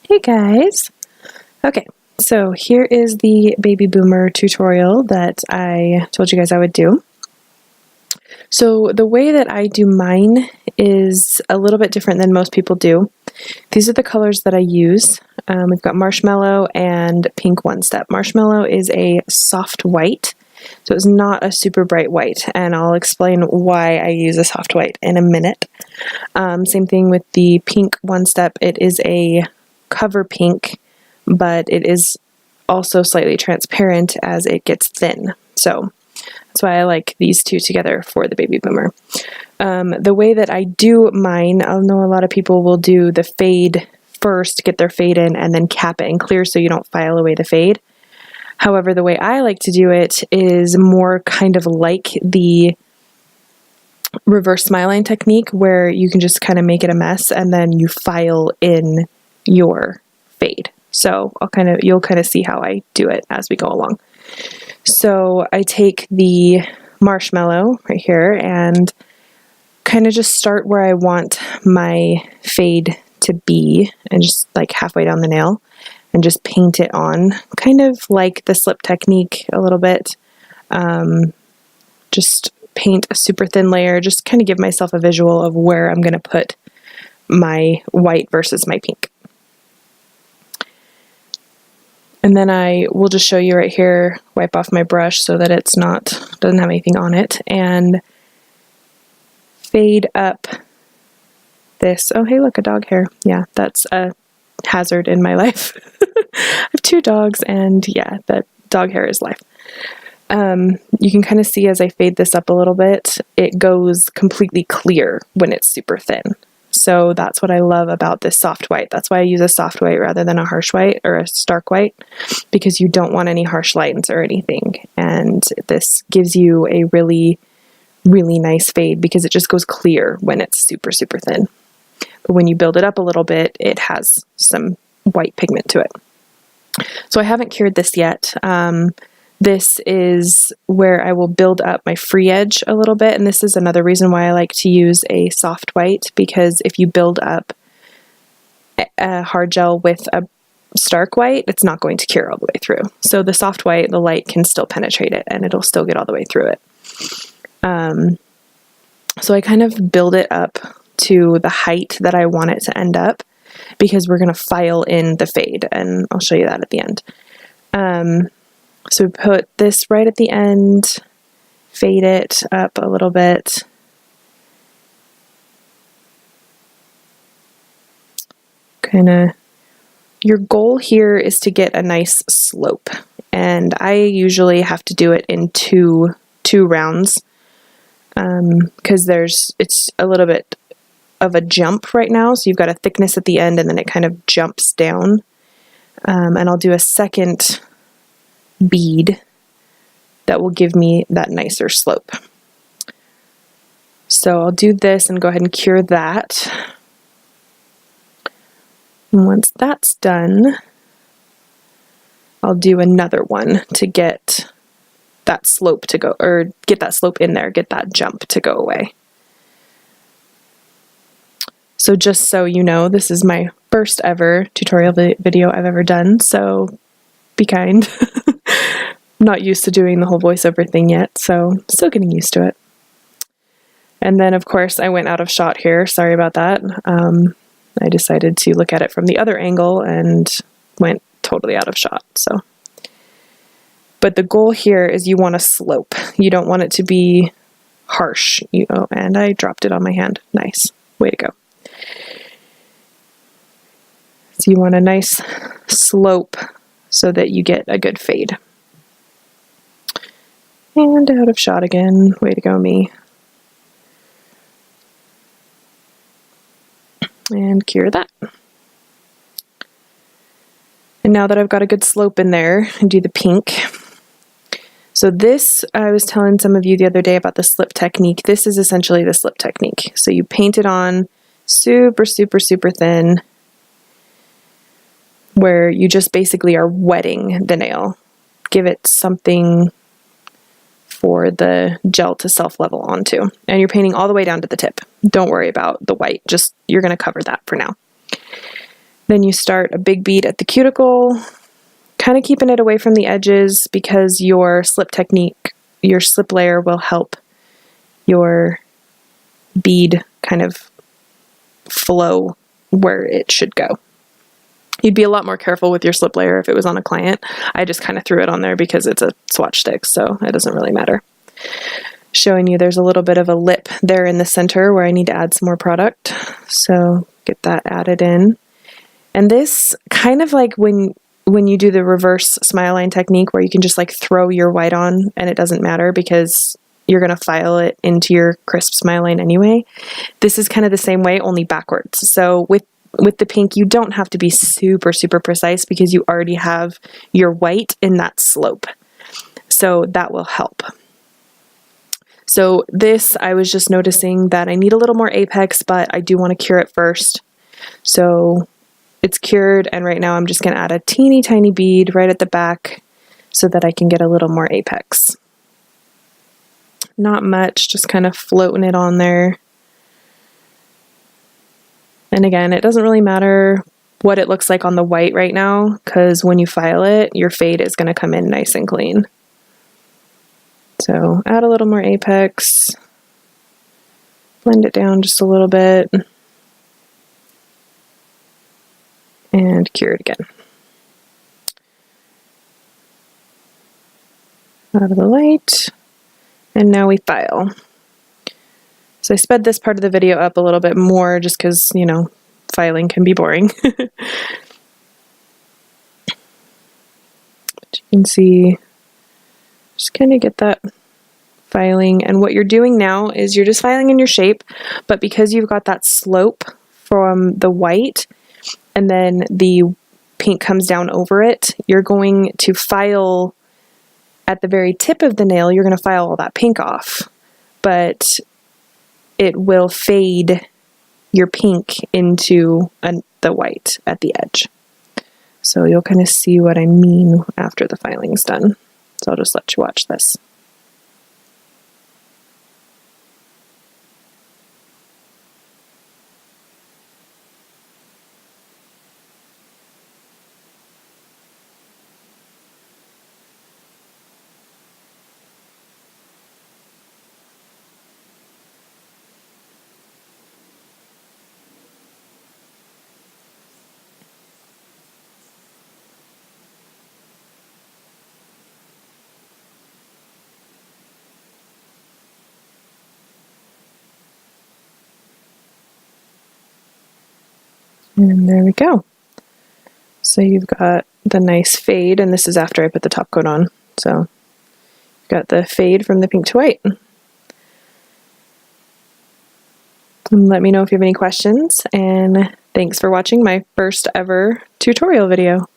Hey guys! Okay, so here is the Baby Boomer tutorial that I told you guys I would do. So the way that I do mine is a little bit different than most people do. These are the colors that I use. We've got Marshmallow and Pink One Step. Marshmallow is a soft white, so it's not a super bright white, and I'll explain why I use a soft white in a minute. Same thing with the Pink One Step. It is a cover pink, but it is also slightly transparent as it gets thin. So that's why I like these two together for the Baby Boomer. The way that I do mine, I know a lot of people will do the fade first, get their fade in, and then cap it and clear so you don't file away the fade. However, the way I like to do it is more kind of like the reverse smile line technique, where you can just kind of make it a mess and then you file in your fade. So you'll kind of see how I do it as we go along. So I take the Marshmallow right here and kind of just start where I want my fade to be, and just like halfway down the nail, and just paint it on, kind of like the slip technique a little bit. Just paint a super thin layer, just kind of give myself a visual of where I'm going to put my white versus my pink. And then I will just show you right here, wipe off my brush so that it's doesn't have anything on it, and fade up this. Oh, hey, look, a dog hair. Yeah, that's a hazard in my life. I have 2 dogs, and yeah, that dog hair is life. You can kind of see as I fade this up a little bit, it goes completely clear when it's super thin. So that's what I love about this soft white. That's why I use a soft white rather than a harsh white or a stark white, because you don't want any harsh lines or anything. And this gives you a really, really nice fade because it just goes clear when it's super, super thin. But when you build it up a little bit, it has some white pigment to it. So I haven't cured this yet. This is where I will build up my free edge a little bit, and this is another reason why I like to use a soft white, because if you build up a hard gel with a stark white, it's not going to cure all the way through. So the soft white, the light can still penetrate it, and it'll still get all the way through it. So I kind of build it up to the height that I want it to end up, because we're going to file in the fade, and I'll show you that at the end. So we put this right at the end, fade it up a little bit. Your goal here is to get a nice slope, and I usually have to do it in two rounds, because it's a little bit of a jump right now, so you've got a thickness at the end and then it kind of jumps down. And I'll do a second bead that will give me that nicer slope. So I'll do this and go ahead and cure that. And once that's done, I'll do another one to get that slope to go, or get that slope in there, get that jump to go away. So just so you know, this is my first ever tutorial video I've ever done, so be kind. I'm not used to doing the whole voiceover thing yet, so still getting used to it. And then, of course, I went out of shot here. Sorry about that. I decided to look at it from the other angle and went totally out of shot. So, but the goal here is you want a slope. You don't want it to be harsh. Oh, and I dropped it on my hand. Nice. Way to go. So you want a nice slope so that you get a good fade. And out of shot again. Way to go, me. And cure that. And now that I've got a good slope in there, I do the pink. So this, I was telling some of you the other day about the slip technique. This is essentially the slip technique. So you paint it on super, super, super thin, where you just basically are wetting the nail. Give it something for the gel to self-level onto. And you're painting all the way down to the tip. Don't worry about the white, just you're going to cover that for now. Then you start a big bead at the cuticle, kind of keeping it away from the edges because your slip technique, your slip layer will help your bead kind of flow where it should go. You'd be a lot more careful with your slip layer if it was on a client. I just kind of threw it on there because it's a swatch stick, so it doesn't really matter. Showing you there's a little bit of a lip there in the center where I need to add some more product. So get that added in. And this kind of like when you do the reverse smile line technique where you can just like throw your white on and it doesn't matter because you're going to file it into your crisp smile line anyway. This is kind of the same way, only backwards. So with the pink, you don't have to be super, super precise because you already have your white in that slope. So that will help. So this, I was just noticing that I need a little more apex, but I do want to cure it first. So it's cured, and right now I'm just going to add a teeny tiny bead right at the back so that I can get a little more apex. Not much, just kind of floating it on there. And again, it doesn't really matter what it looks like on the white right now, because when you file it, your fade is going to come in nice and clean. So add a little more apex, blend it down just a little bit, and cure it again. Out of the light, and now we file. So I sped this part of the video up a little bit more just because, you know, filing can be boring. But you can see, just kind of get that filing. And what you're doing now is you're just filing in your shape, but because you've got that slope from the white and then the pink comes down over it, you're going to file at the very tip of the nail, you're going to file all that pink off. But it will fade your pink into the white at the edge. So you'll kind of see what I mean after the filing's done. So I'll just let you watch this. And there we go. So you've got the nice fade, and this is after I put the top coat on. So you've got the fade from the pink to white. And let me know if you have any questions, and thanks for watching my first ever tutorial video.